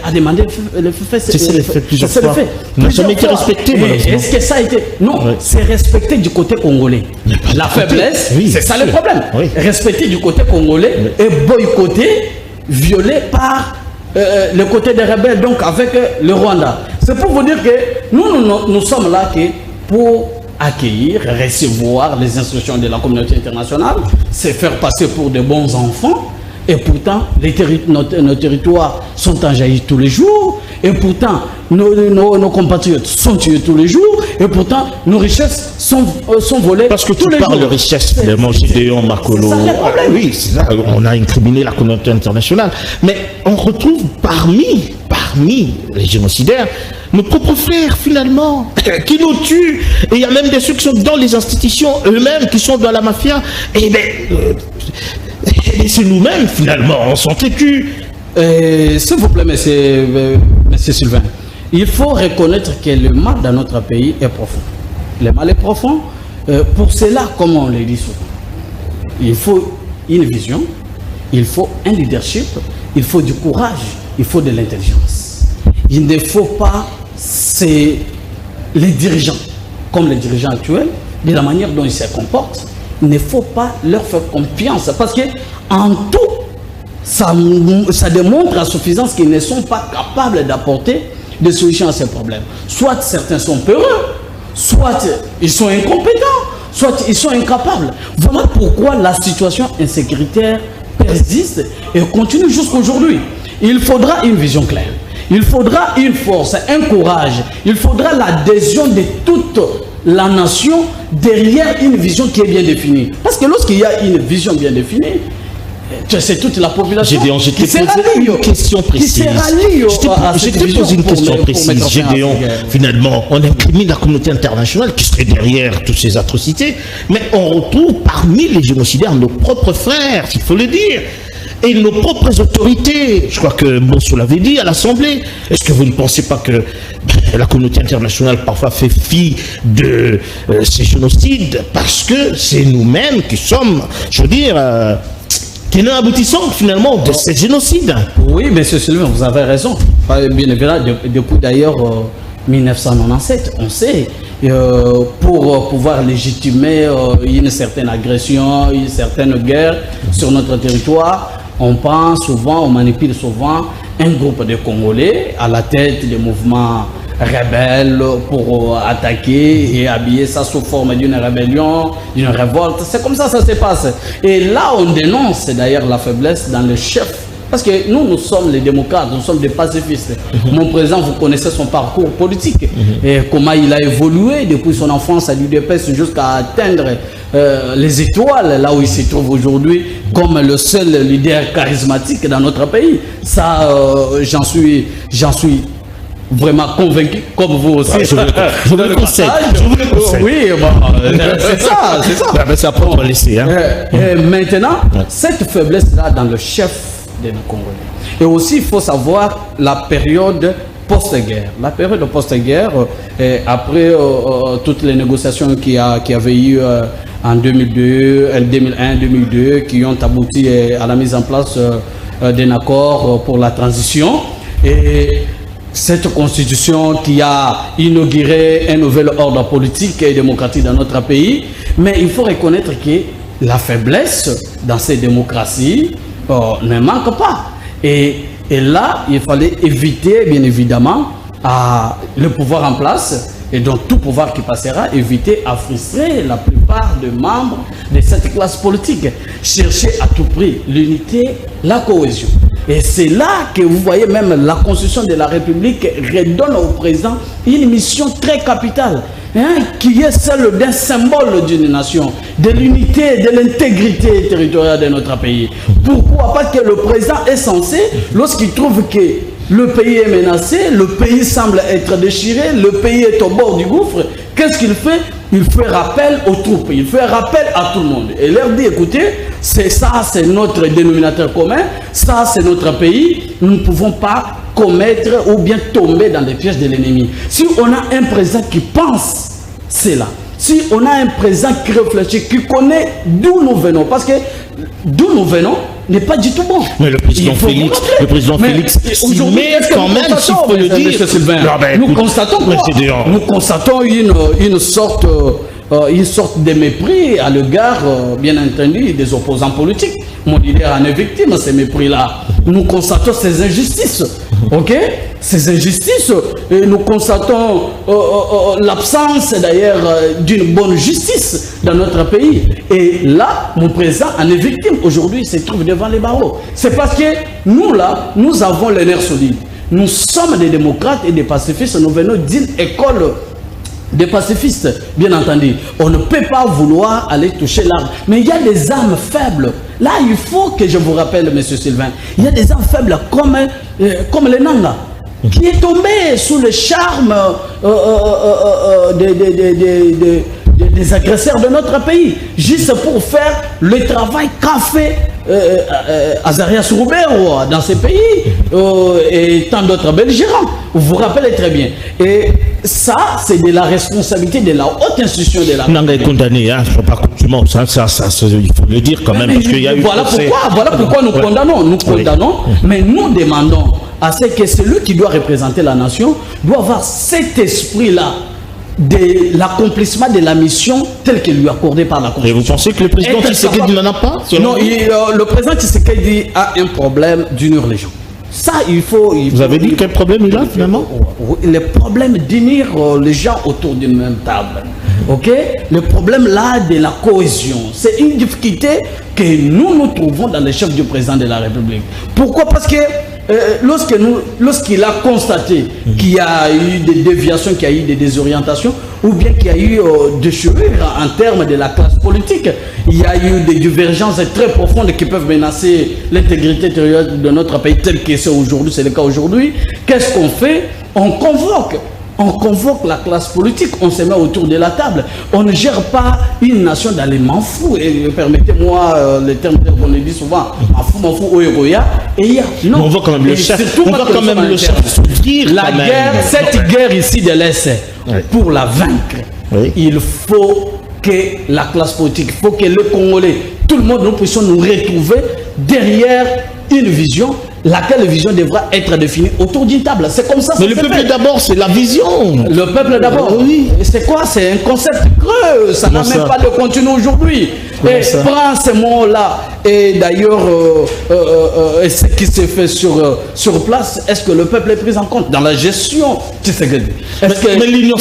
a demandé le fait? C'est les faits plusieurs fois. Ça n'a jamais été respecté. Est-ce que ça a été... Non, c'est respecté du côté congolais. La faiblesse, c'est ça le problème. Respecté du côté congolais et boycotté, violé par le côté des rebelles, donc avec le Rwanda. C'est pour vous dire que nous sommes là pour accueillir, recevoir les instructions de la communauté internationale, se faire passer pour de bons enfants, et pourtant nos territoires sont envahis tous les jours, et pourtant nos compatriotes sont tués tous les jours, et pourtant nos richesses sont volées. Parce que tu parles de richesse, finalement, Gédéon, Makolo. Oui, c'est ça, on a incriminé la communauté internationale, mais on retrouve parmi les génocidaires nos propres frères finalement qui nous tuent, et il y a même des ceux qui sont dans les institutions eux-mêmes, qui sont dans la mafia, et c'est nous-mêmes finalement, on s'en tue. S'il vous plaît, monsieur Sylvain, il faut reconnaître que le mal dans notre pays est profond. Le mal est profond, pour cela, comme on le dit souvent, il faut une vision, il faut un leadership, il faut du courage, il faut de l'intelligence. Il ne faut pas, c'est les dirigeants, comme les dirigeants actuels, de la manière dont ils se comportent, il ne faut pas leur faire confiance. Parce que en tout, ça démontre à suffisance qu'ils ne sont pas capables d'apporter des solutions à ces problèmes. Soit certains sont peureux, soit ils sont incompétents, soit ils sont incapables. Voilà pourquoi la situation insécuritaire persiste et continue jusqu'aujourd'hui. Il faudra une vision claire. Il faudra une force, un courage. Il faudra l'adhésion de toute la nation derrière une vision qui est bien définie. Parce que lorsqu'il y a une vision bien définie, c'est toute la population qui s'est posé une question précise. Je te pose une question précise. Gédéon, finalement, on incrimine la communauté internationale qui serait derrière toutes ces atrocités, mais on retrouve parmi les génocidaires nos propres frères, il faut le dire, et nos propres autorités. Je crois que Mosso l'avait dit à l'Assemblée. Est-ce que vous ne pensez pas que la communauté internationale parfois fait fi de ces génocides parce que c'est nous-mêmes qui sommes, je veux dire, qui n'est aboutissant finalement de ces génocides? Oui, M. Sylvain, vous avez raison. Bien évidemment, depuis d'ailleurs 1997, on sait, pour pouvoir légitimer une certaine agression, une certaine guerre sur notre territoire, on pense souvent, on manipule souvent un groupe de Congolais à la tête des mouvements rebelles pour attaquer et habiller ça sous forme d'une rébellion, d'une révolte. C'est comme ça que ça se passe. Et là, on dénonce d'ailleurs la faiblesse dans le chef. Parce que nous sommes les démocrates, nous sommes des pacifistes. Mon président, vous connaissez son parcours politique et comment il a évolué depuis son enfance à l'UDPS jusqu'à atteindre les étoiles, là où il se trouve aujourd'hui, comme le seul leader charismatique dans notre pays. Ça, j'en suis vraiment convaincu, comme vous aussi. Je vous le conseille. Oui, bon, c'est ça. C'est à propre laisser. Maintenant, cette faiblesse-là dans le chef de nos Congolais. Et aussi, il faut savoir la période post-guerre. La période post-guerre, après toutes les négociations qui avaient eu en 2002, 2001, 2002, qui ont abouti à la mise en place d'un accord pour la transition. Et cette constitution qui a inauguré un nouvel ordre politique et démocratique dans notre pays. Mais il faut reconnaître que la faiblesse dans ces démocraties ne manque pas. Et là, il fallait éviter, bien évidemment, le pouvoir en place, et donc tout pouvoir qui passera, éviter à frustrer la plupart des membres de cette classe politique. Chercher à tout prix l'unité, la cohésion. Et c'est là que vous voyez même la Constitution de la République redonne au président une mission très capitale, qui est celle d'un symbole d'une nation, de l'unité et de l'intégrité territoriale de notre pays. Pourquoi? Parce que le président est censé, lorsqu'il trouve que le pays est menacé, le pays semble être déchiré, le pays est au bord du gouffre, qu'est-ce qu'il fait? Il fait rappel aux troupes, il fait rappel à tout le monde. Et leur dit, écoutez, c'est ça, c'est notre dénominateur commun, ça c'est notre pays, nous ne pouvons pas commettre ou bien tomber dans les pièges de l'ennemi. Si on a un président qui pense, c'est là. Si on a un président qui réfléchit, qui connaît d'où nous venons, parce que d'où nous venons n'est pas du tout bon. Mais le président Félix, s'y met quand même, s'il faut le dire. Nous constatons une sorte de mépris à l'égard, bien entendu, des opposants politiques. Mon leader en est victime de ces mépris-là. Nous constatons ces injustices. Ok? Ces injustices, et nous constatons l'absence d'ailleurs d'une bonne justice dans notre pays. Et là, mon président en est victime. Aujourd'hui, il se trouve devant les barreaux. C'est parce que nous, là, nous avons les nerfs solides. Nous sommes des démocrates et des pacifistes. Nous venons d'une école des pacifistes, bien entendu. On ne peut pas vouloir aller toucher l'arbre. Mais il y a des âmes faibles. Là, il faut que je vous rappelle, M. Sylvain, il y a des âmes faibles comme les Nanga, qui est tombé sous le charme des agresseurs de notre pays, juste pour faire le travail qu'a fait Azarias Roubert dans ces pays et tant d'autres belligérants. Vous vous rappelez très bien. Et ça, c'est de la responsabilité de la haute institution de la Nanga est condamné, hein, je ne pas compliment, ça, il faut le dire quand même, parce qu'il y a eu... Voilà pourquoi nous condamnons. Nous condamnons, mais nous demandons à ce que celui qui doit représenter la nation doit avoir cet esprit-là de l'accomplissement de la mission telle qu'elle lui est accordée par la Constitution. Et vous pensez que le président Tshisekedi n'en a pas? Non, le président Tshisekedi a un problème d'unir les gens. Ça, il faut... Vous avez dit quel problème il a finalement? Le problème d'unir les gens autour d'une même table. Ok? Le problème là de la cohésion, c'est une difficulté que nous trouvons dans les chefs du président de la République. Pourquoi? Parce que lorsqu'il a constaté qu'il y a eu des déviations, qu'il y a eu des désorientations, ou bien qu'il y a eu des déchirures en termes de la classe politique, il y a eu des divergences très profondes qui peuvent menacer l'intégrité territoriale de notre pays tel que c'est aujourd'hui, c'est le cas aujourd'hui. Qu'est-ce qu'on fait? On convoque la classe politique, on se met autour de la table. On ne gère pas une nation dans les manfous. Et permettez-moi le terme qu'on le dit souvent, manfou, oeroya. Et non. Mais on voit quand même le chef. On voit quand même le chef se dire. La guerre, cette guerre ici de l'Est, pour la vaincre, il faut que la classe politique, il faut que le Congolais, tout le monde, nous puissions nous retrouver derrière une vision. Laquelle vision devra être définie autour d'une table. C'est comme ça. Mais le peuple d'abord, c'est la vision. Le peuple d'abord, oui. C'est quoi? C'est un concept creux. Ça n'a même pas de contenu aujourd'hui. Et prends ces mots-là. Et d'ailleurs, ce qui se fait sur place, est-ce que le peuple est pris en compte dans la gestion? Mais l'union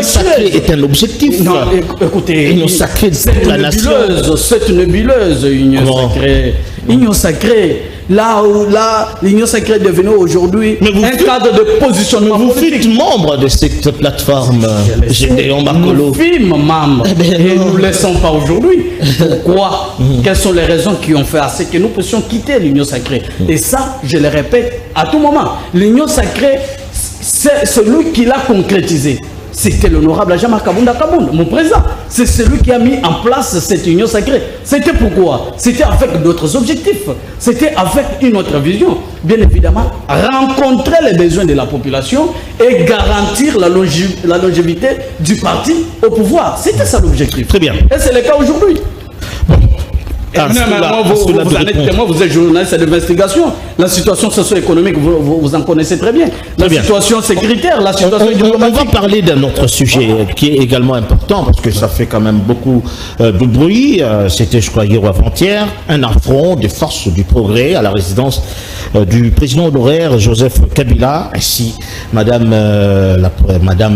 sacrée est un objectif. Non, écoutez, l'union sacrée de la nation. C'est une nébuleuse, union sacrée. Union sacrée. Là où l'union sacrée est devenue aujourd'hui un cadre de positionnement politique. Vous faites membre de cette plateforme Gédéon Bakolo. Nous fîmes membres et nous ne le laissons pas aujourd'hui. Pourquoi? Quelles sont les raisons qui ont fait assez que nous puissions quitter l'union sacrée? Et ça, je le répète à tout moment. L'union sacrée, c'est celui qui l'a concrétisé. C'était l'honorable Jean-Marc Kabunda Kabunda, mon président. C'est celui qui a mis en place cette union sacrée. C'était pourquoi? C'était avec d'autres objectifs. C'était avec une autre vision. Bien évidemment, rencontrer les besoins de la population et garantir la longévité du parti au pouvoir. C'était ça l'objectif. Très bien. Et c'est le cas aujourd'hui. Vous êtes journaliste d'investigation. La situation socio-économique, vous en connaissez très bien. La situation sécuritaire, la situation diplomatique. On va parler d'un autre sujet qui est également important parce que ça fait quand même beaucoup de bruit. C'était, je crois, hier ou avant-hier, un affront des forces du progrès à la résidence du président honoraire Joseph Kabila. Ainsi, Madame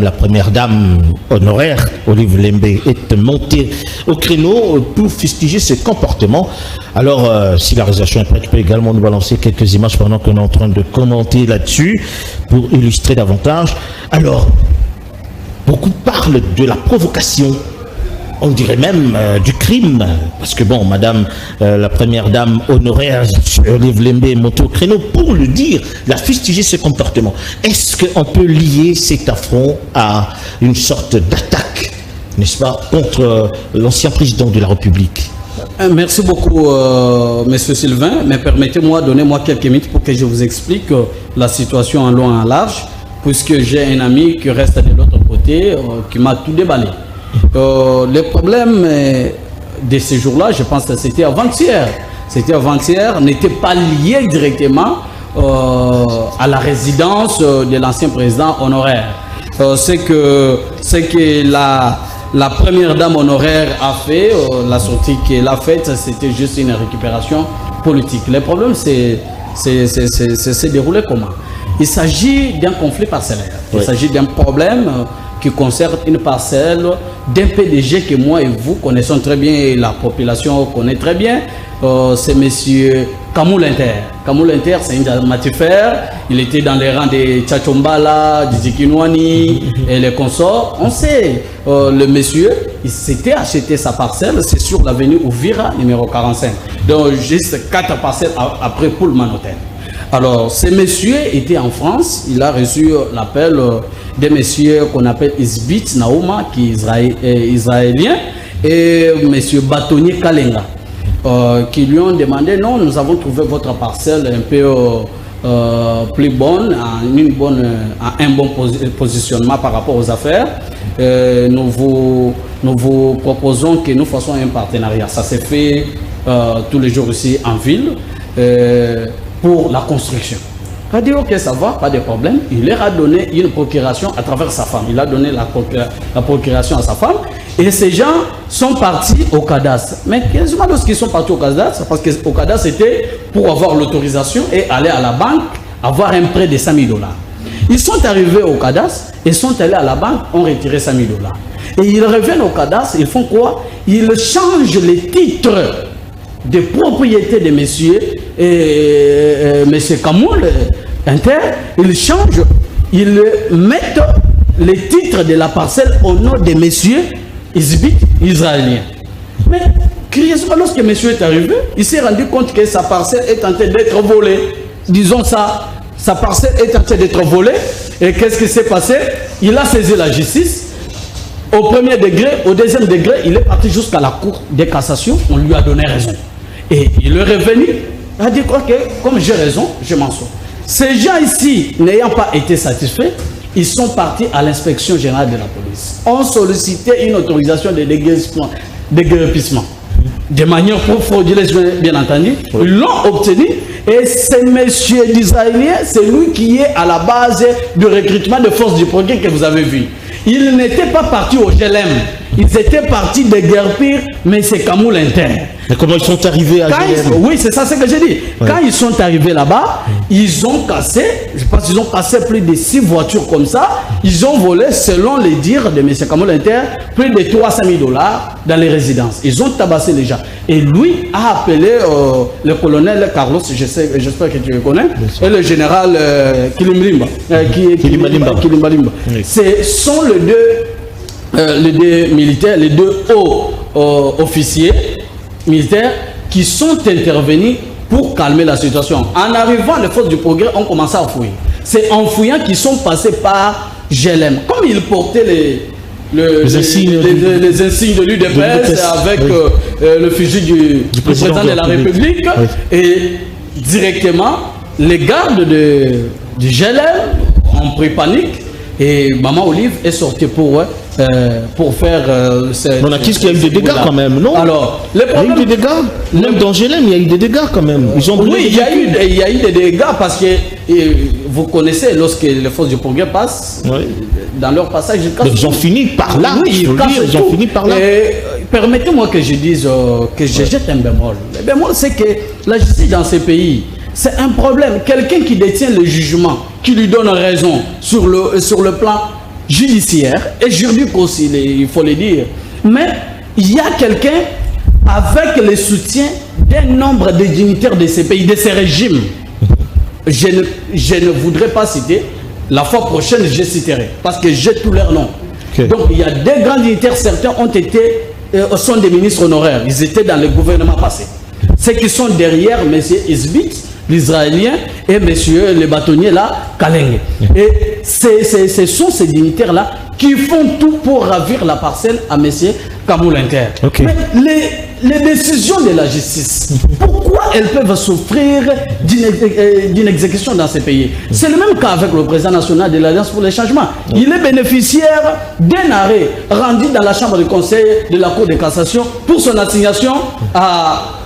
la première dame honoraire, Olive Lembe, est montée au créneau pour fustiger ses comportements. Alors, si la réalisation est prête, je peux également nous balancer quelques images pendant qu'on est en train de commenter là-dessus pour illustrer davantage. Alors, beaucoup parlent de la provocation, on dirait même du crime, parce que bon, Madame la première dame honoraire, Olive Lembe, est montée au créneau pour le dire, la fustiger ses comportements. Est-ce qu'on peut lier cet affront à une sorte d'attaque, n'est-ce pas, contre l'ancien président de la République? Merci beaucoup, Monsieur Sylvain. Mais permettez-moi, donnez-moi quelques minutes pour que je vous explique la situation en long et en large, puisque j'ai un ami qui reste de l'autre côté, qui m'a tout déballé. Le problème de ces jours-là, je pense que c'était avant-hier. C'était avant-hier, n'était pas lié directement à la résidence de l'ancien président honoraire. C'est que la première dame honoraire a fait, la sortie qu'elle a faite, c'était juste une récupération politique. Le problème, c'est déroulé comment? Il s'agit d'un conflit parcellaire. Il s'agit d'un problème qui concerne une parcelle d'un PDG que moi et vous connaissons très bien et la population connaît très bien. C'est M. Kamoul Inter. Kamoul Inter, c'est un dramatifère. Il était dans les rangs de Tchachombala, de Zikinouani et les consorts. On sait, le monsieur, il s'était acheté sa parcelle, c'est sur l'avenue Ouvira, numéro 45. Donc, juste 4 parcelles après Pullman Hotel. Alors, ce monsieur était en France, il a reçu l'appel des messieurs qu'on appelle Isbit Naouma, qui est israélien, et monsieur Batonnier Kalenga, qui lui ont demandé, non, nous avons trouvé votre parcelle un peu plus bonne, à un bon positionnement par rapport aux affaires. Nous vous proposons que nous fassions un partenariat. Ça s'est fait tous les jours ici en ville. Pour la construction. a dit ok, ça va, pas de problème. Il leur a donné une procuration à travers sa femme. Il a donné la procuration à sa femme. Et ces gens sont partis au cadastre. Mais quasiment lorsqu'ils sont partis au cadastre, c'est parce qu'au cadastre c'était pour avoir l'autorisation et aller à la banque, avoir un prêt de 5 000 $. Ils sont arrivés au cadastre et sont allés à la banque, ont retiré 5 000 $. Et ils reviennent au cadastre, ils font quoi? Ils changent les titres de propriété de messieurs monsieur Kamoul Inter, ils changent, ils mettent les titres de la parcelle au nom de messieurs Isbit israéliens. Mais curieusement, lorsque monsieur est arrivé, il s'est rendu compte que sa parcelle est en train d'être volée. Disons ça, sa parcelle est en train d'être volée. Et qu'est-ce qui s'est passé? Il a saisi la justice. Au premier degré, au deuxième degré, il est parti jusqu'à la cour de cassation. On lui a donné raison. Et il est revenu, il a dit quoi que, comme j'ai raison, je m'en sors. Ces gens ici, n'ayant pas été satisfaits, ils sont partis à l'inspection générale de la police. On sollicitait une autorisation de déguerpissement. De manière frauduleuse, bien entendu. Ils l'ont obtenu. Et ce monsieur d'Israélien, c'est lui qui est à la base du recrutement de forces du progrès que vous avez vu. Ils n'étaient pas partis au GLM. Ils étaient partis déguerpir, mais c'est Kamoul Inter. Mais comment ils sont arrivés à GLM? Oui, c'est ça ce que j'ai dit. Ouais. Quand ils sont arrivés là-bas, ils ont cassé, je pense qu'ils ont cassé plus de 6 voitures comme ça. Ils ont volé, selon les dires de M. Kamoul Inter, plus de 300 000 $ dans les résidences. Ils ont tabassé les gens. Et lui a appelé le colonel Carlos, j'espère que tu le connais, et le général Kilimbalimba. Oui. Ce sont les deux militaires, les deux hauts officiers militaires qui sont intervenus pour calmer la situation. En arrivant, les forces du progrès ont commencé à fouiller. C'est en fouillant qu'ils sont passés par GLM. Comme ils portaient les insignes de l'UDPS avec le fusil du président de la République, et directement, les gardes du GLM ont pris panique. Et Maman Olive est sortie pour faire... On a qu'il y a eu des dégâts quand même, non? Alors, le problème... Il y a eu des dégâts. Même dans GLM, il y a eu des dégâts quand même. Ils ont oui, il y a eu des dégâts parce que vous connaissez, lorsque les forces du progrès passent, dans leur passage, ils ont fini par là. Oui, ils ont fini par là. Permettez-moi que je dise, que je jette un bémol. Le bémol, c'est que la justice dans ces pays, c'est un problème. Quelqu'un qui détient le jugement, qui lui donne raison sur le plan judiciaire et juridique aussi, il faut le dire. Mais il y a quelqu'un avec le soutien d'un nombre de dignitaires de ces pays, de ces régimes. Je ne voudrais pas citer. La fois prochaine, je citerai. Parce que j'ai tous leurs noms. Okay. Donc il y a des grands dignitaires, certains sont des ministres honoraires. Ils étaient dans le gouvernement passé. Ceux qui sont derrière M. Isbit, l'Israélien, et monsieur le bâtonnier là, Kaleng. Et ce sont ces dignitaires-là qui font tout pour ravir la parcelle à monsieur Kamoul Inter. Okay. Mais les décisions de la justice, pourquoi elles peuvent souffrir d'une exécution dans ces pays? C'est le même cas avec le président national de l'Alliance pour les changements. Il est bénéficiaire d'un arrêt rendu dans la chambre de conseil de la Cour de cassation pour son assignation à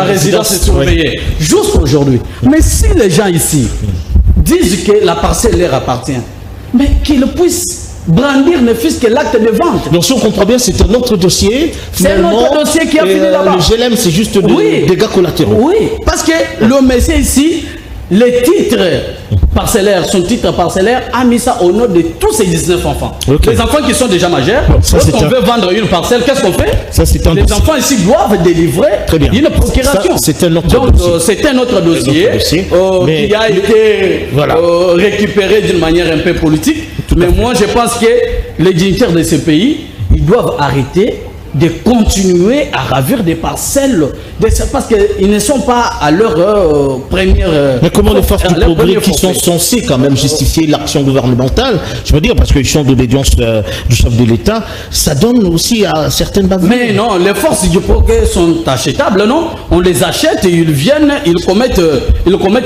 résidence surveillée jusqu'aujourd'hui. Mais si les gens ici disent que la parcelle leur appartient, mais qu'ils puissent brandir ne fût-ce que l'acte de vente. Donc si on comprend bien, c'est un autre dossier. C'est un autre dossier qui a fini là-bas. Le GLM, c'est juste des dégâts collatéraux. Oui, parce que le monsieur ici, les titres parcellaires, son titre parcellaire a mis ça au nom de tous ces 19 enfants. Okay. Les enfants qui sont déjà majeurs, lorsqu'on veut vendre une parcelle, qu'est-ce qu'on fait? Les enfants ici doivent délivrer une procuration. C'est un autre dossier. C'est un autre dossier, qui a été récupéré d'une manière un peu politique. Mais moi, je pense que les dignitaires de ce pays, ils doivent arrêter de continuer à ravir des parcelles parce qu'ils ne sont pas à leur première... Mais comment les forces du progrès qui sont censées quand même justifier l'action gouvernementale, je veux dire, parce qu'ils sont d'obédience du chef de l'État, ça donne aussi à certaines bavures. Mais non, les forces du progrès sont achetables, non? On les achète et ils viennent, ils commettent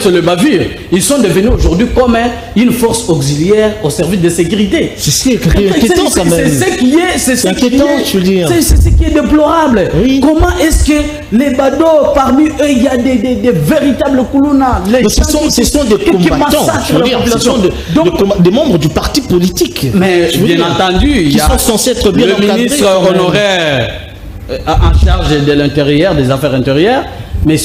le bavure. Ils sont devenus aujourd'hui comme une force auxiliaire au service de sécurité. C'est inquiétant quand même. C'est inquiétant, je veux dire. c'est ce qui est déplorable. Oui. Comment est-ce que les badauds, parmi eux, il y a des véritables koulouna. Ce sont des combattants, je veux dire, ce sont des membres du parti politique. Mais bien entendu, il y a sont censés être bien le ministre honoraire en charge de l'intérieur, des affaires intérieures, M.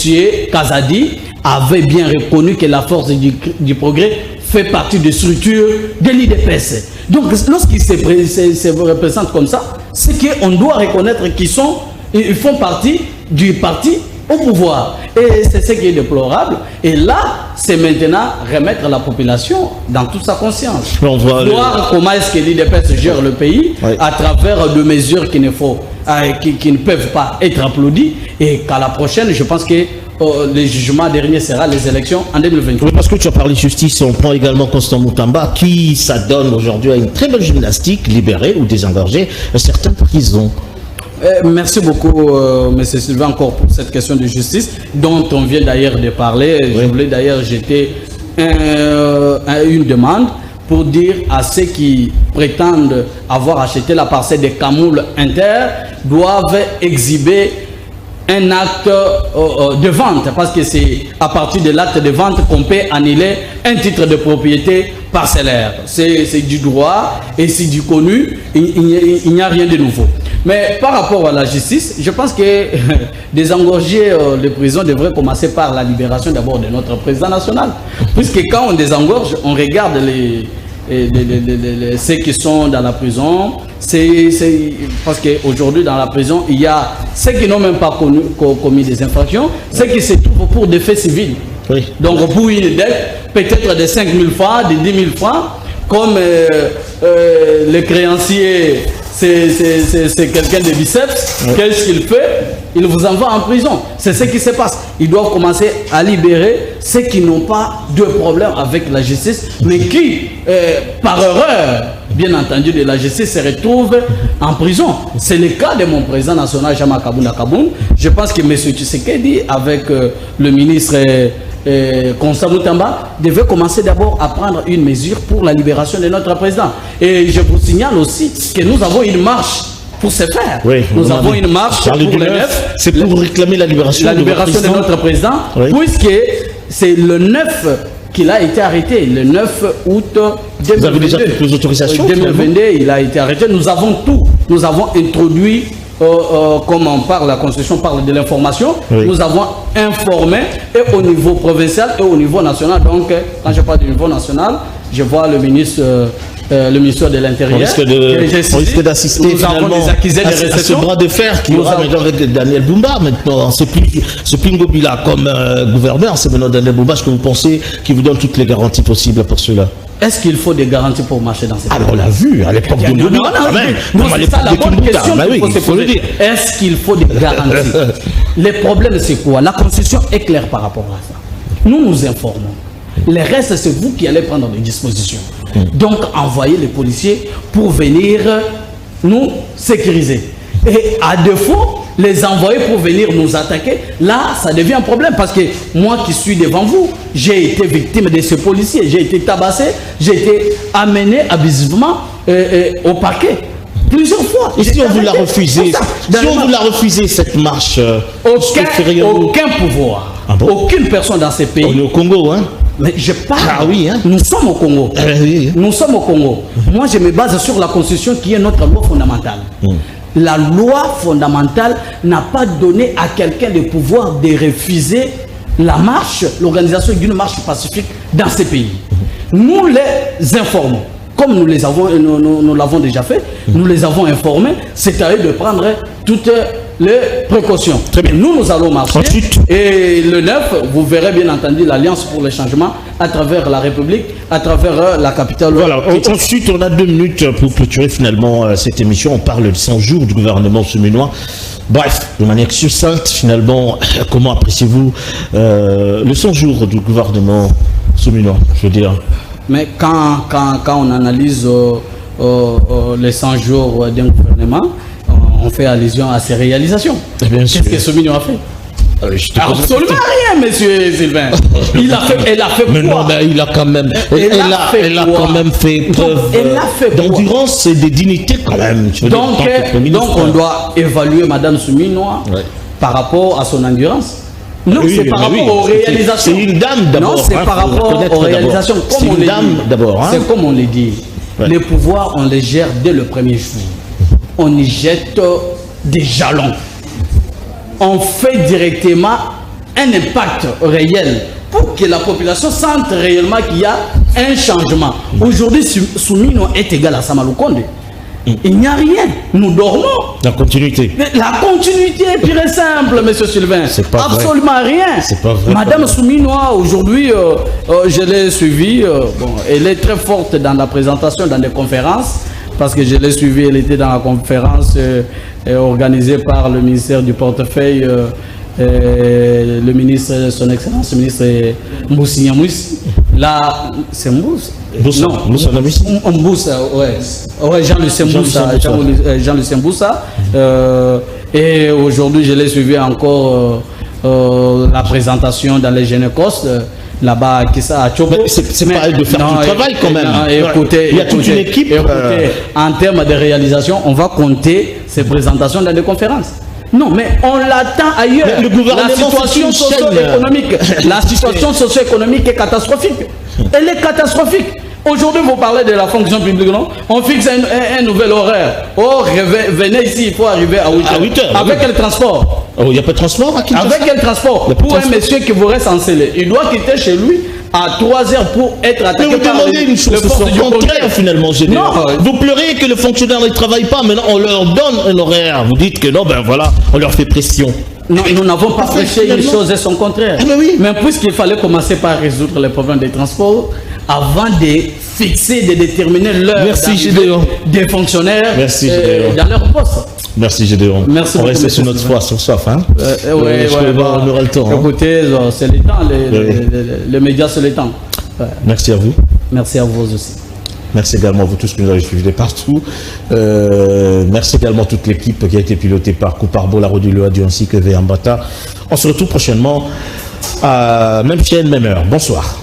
Kazadi, avait bien reconnu que la force du progrès fait partie des structures de l'IDPS. Donc, lorsqu'ils se représentent comme ça, c'est qu'on doit reconnaître qu'ils font partie du parti au pouvoir. Et c'est ce qui est déplorable. Et là, c'est maintenant remettre la population dans toute sa conscience. Voir comment est-ce que l'IDPS gère le pays à travers de mesures qui ne peuvent pas être applaudies. Et qu'à la prochaine, je pense que le jugement dernier sera les élections en 2023. Oui, parce que tu as parlé de justice, on prend également Constant Moutamba qui s'adonne aujourd'hui à une très bonne gymnastique, libérer ou désengorger certaines prisons. Merci beaucoup, M. Sylvain, encore pour cette question de justice, dont on vient d'ailleurs de parler. Oui. Je voulais d'ailleurs jeter une demande pour dire à ceux qui prétendent avoir acheté la parcelle de Kamoul Inter doivent exhiber un acte de vente, parce que c'est à partir de l'acte de vente qu'on peut annuler un titre de propriété parcellaire. C'est du droit et c'est du connu, il n'y a rien de nouveau. Mais par rapport à la justice, je pense que désengorger les prisons devrait commencer par la libération d'abord de notre président national. Puisque quand on désengorge, on regarde ceux qui sont dans la prison. Parce qu'aujourd'hui dans la prison, il y a ceux qui n'ont même pas commis des infractions, ceux qui se trouvent pour des faits civils. Oui. Donc pour une dette, peut-être de 5 000 francs, de 10 000 francs, comme le créancier, c'est quelqu'un de biceps, oui. Qu'est-ce qu'il fait? Il vous envoie en prison. C'est ce qui se passe. Ils doivent commencer à libérer ceux qui n'ont pas de problème avec la justice, mais qui, par erreur, bien entendu, de la justice, se retrouvent en prison. C'est le cas de mon président national, Jama Kabounda Kaboun. Je pense que M. Tshisekedi, avec le ministre Constant Moutamba, devait commencer d'abord à prendre une mesure pour la libération de notre président. Et je vous signale aussi que nous avons une marche pour ce faire. Oui, nous avons une marche pour le 9. C'est pour réclamer la libération de notre président, oui. Puisque c'est le 9 qu'il a été arrêté, le 9 août 2022. Vous avez déjà toutes les autorisations 2022, il a été arrêté. Nous avons tout. Nous avons introduit, comme on parle, la Constitution parle de l'information. Oui. Nous avons informé et au niveau provincial et au niveau national. Donc, quand je parle du niveau national, je vois le ministre de l'Intérieur. On risque d'assister finalement à ce bras de fer qui aura maintenant avec Daniel Bumba. Maintenant, c'est plus Ngobila comme gouverneur, c'est maintenant Daniel Bumba. Est-ce que vous pensez qu'il vous donne toutes les garanties possibles pour cela? Est-ce qu'il faut des garanties pour marcher dans cette on l'a vu à l'époque de Ngobila. C'est ça la bonne question qu'il faut se poser. Est-ce qu'il faut des garanties? Le problème, c'est quoi? La Constitution est claire par rapport à ça. Nous nous informons. Le reste, c'est vous qui allez prendre des dispositions. Donc, envoyez les policiers pour venir nous sécuriser. Et à défaut, les envoyer pour venir nous attaquer, là, ça devient un problème. Parce que moi qui suis devant vous, j'ai été victime de ce policier. J'ai été tabassé, j'ai été amené abusivement au parquet. Plusieurs fois. Et si on vous l'a refusé, cette marche, aucun pouvoir, aucune personne dans ces pays. On est au Congo, hein? Mais je parle. Ah oui, hein? Nous sommes au Congo. Oui. Nous sommes au Congo. Moi, je me base sur la Constitution qui est notre loi fondamentale. La loi fondamentale n'a pas donné à quelqu'un le pouvoir de refuser la marche, l'organisation d'une marche pacifique dans ces pays. Nous les informons. Comme nous l'avons déjà fait, nous les avons informés, c'est à eux de prendre toutes les précautions. Très bien. Nous allons marcher. Ensuite. Et le 9, vous verrez bien entendu l'Alliance pour le changement à travers la République, à travers la capitale. Voilà. Ensuite, on a 2 minutes pour clôturer finalement cette émission. On parle de 100 jours du gouvernement souminois. Bref, de manière succincte, finalement, comment appréciez-vous le 100 jours du gouvernement souminois, je veux dire? Mais quand on analyse les 100 jours d'un gouvernement, on fait allusion à ses réalisations. Qu'est-ce que Soumino a fait? Absolument rien, monsieur Sylvain. Elle a fait mais quoi? non, mais il a quand même, elle a quand même fait preuve d'endurance et de dignité quand même. Donc on doit évaluer Madame Souminois par rapport à son endurance. Non, oui, c'est par rapport aux réalisations. C'est une dame d'abord. Non, c'est par rapport aux réalisations. C'est une dame d'abord. C'est comme on l'a dit. Les pouvoirs, on les gère dès le premier jour. On y jette des jalons. On fait directement un impact réel pour que la population sente réellement qu'il y a un changement. Aujourd'hui, Soumino est égal à Samaloukonde. Il n'y a rien. Nous dormons. La continuité. La continuité est pure et simple, monsieur Sylvain. Pas absolument vrai. Rien. C'est pas vrai. Madame Souminois, aujourd'hui, je l'ai suivie. Elle est très forte dans la présentation, dans les conférences. Parce que je l'ai suivie, elle était dans la conférence organisée par le ministère du portefeuille, le ministre, son excellence, le ministre Moussi Niamouis. Là, c'est Moussa. Non, Moussa, ouais, Jean-Lucien Moussa. Jean-Lucien Moussa. Et aujourd'hui, je l'ai suivi encore la présentation dans les Génécos. Là-bas, qui ça a chopé. C'est pas elle de faire du travail quand même. Écoutez, il y a toute une équipe. Écoutez, en termes de réalisation, on va compter ces présentations dans des conférences. Non, mais on l'attend ailleurs. Mais le gouvernement, la situation socio-économique est catastrophique. Elle est catastrophique. Aujourd'hui, vous parlez de la fonction publique, non? On fixe un nouvel horaire. Oh, venez ici, il faut arriver à 8 heures. Avec quel transport? Il n'y a pas de transport à Kinshasa. Avec quel transport? Pour un monsieur qui vous reste en scellé, il doit quitter chez lui à 3 heures pour être attaqué par vous demandez une chose, c'est contraire finalement. Non, vous pleurez que les fonctionnaires ne travaillent pas, maintenant on leur donne un horaire. Vous dites que non, ben voilà, on leur fait pression. Non, nous n'avons pas prêché une chose et son contraire. Mais puisqu'il fallait commencer par résoudre les problèmes des transports, avant de fixer, de déterminer l'heure des fonctionnaires dans leur poste. Merci Gédéon. Merci on reste sur notre foi, sur soif. Hein? On aura le temps. Écoutez, c'est le temps, les médias, c'est le temps. Merci à vous. Merci à vous aussi. Merci également à vous tous qui nous avez suivis de partout. Merci également à toute l'équipe qui a été pilotée par Couparbo, la Rodule Adu ainsi que Véambata. On se retrouve prochainement à même chaîne, même heure. Bonsoir.